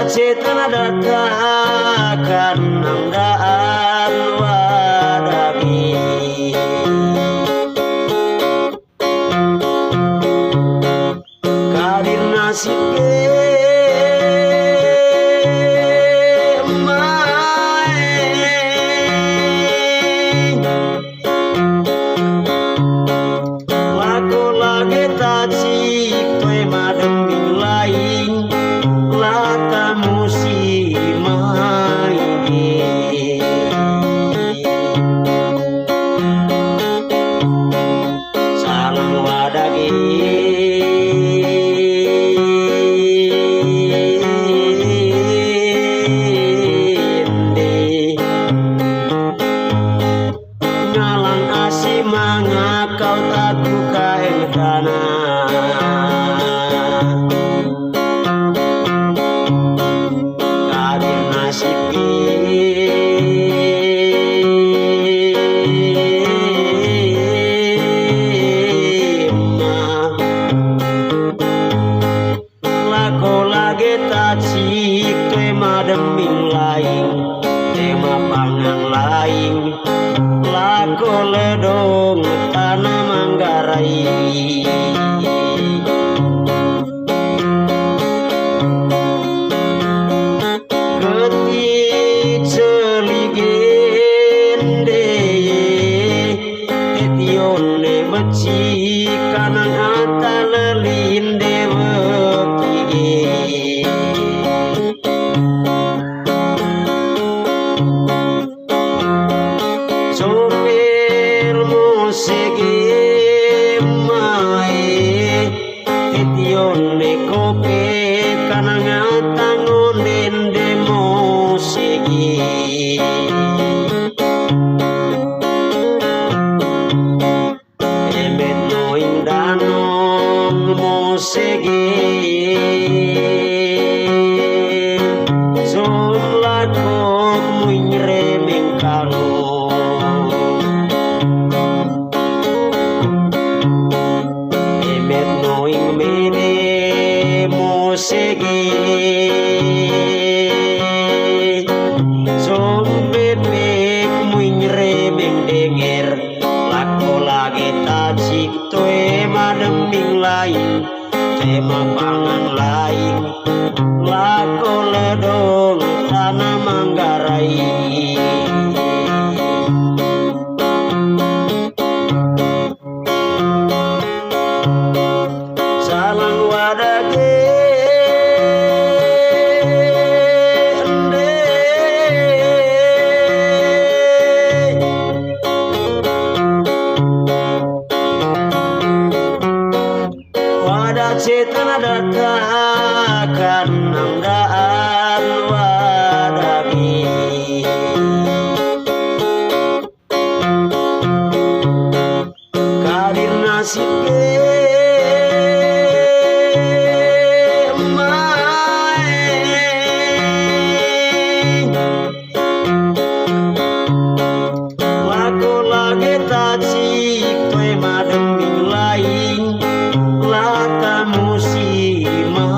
Cetana datakan nangdaan wadagi kadir nasib lagu lagi tajik toe madem ming lain lata musimai salam wadagi ngalang asi manga kau taku kaedana kadir nasib lako lagi tajik toe madem ming lain tema pangan lain lako ledong tanah Manggarai geti celigende tetione beci kanang ata lelinde wekige sopir musege mae tetione kope kanang ata ngonende musege emet noing danong musege zulakok muing remeng kalong emet noing mene musege bebek muing remeng denger lako lagi tajik toe madem ming lain tema pangan lain lako ledong tanah Manggarai salang wadage cetana datakan nangdaan wadagi kadir nasib lagu lagi tajik toe madem ming lain lata musimai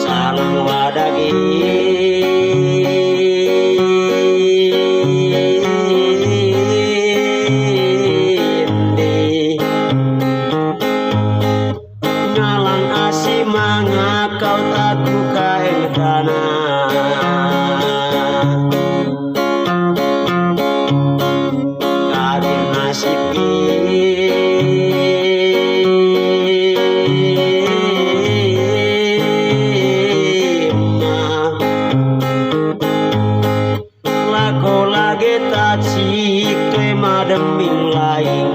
salam wadagi ngalang asi manga kau taku kaedana kadir nasib lako lagi tajik toe madem ming lain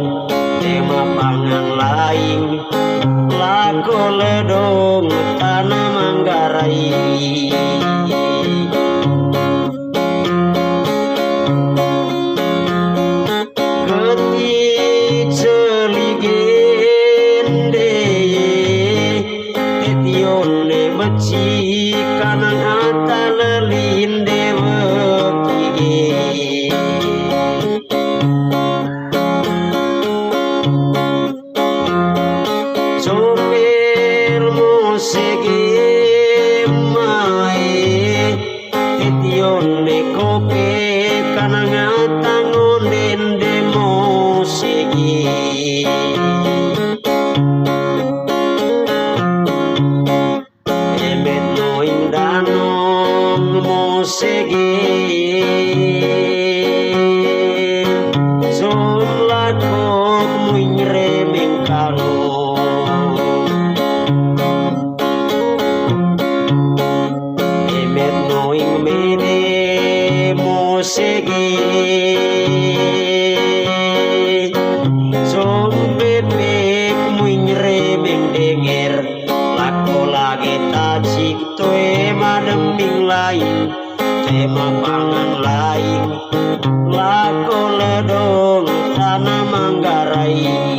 tema pangan lain lako ledong tanah Manggarai geti celigende tetione beci kanang ata lelinde wekige Emet noing danong mosege Zon lakok muing remeng kalong Emet noing mene mosege Zon bebek muing remeng denger Lako lagi tajik toe mademing lain tema pangan lain Lako ledong tanah Manggarai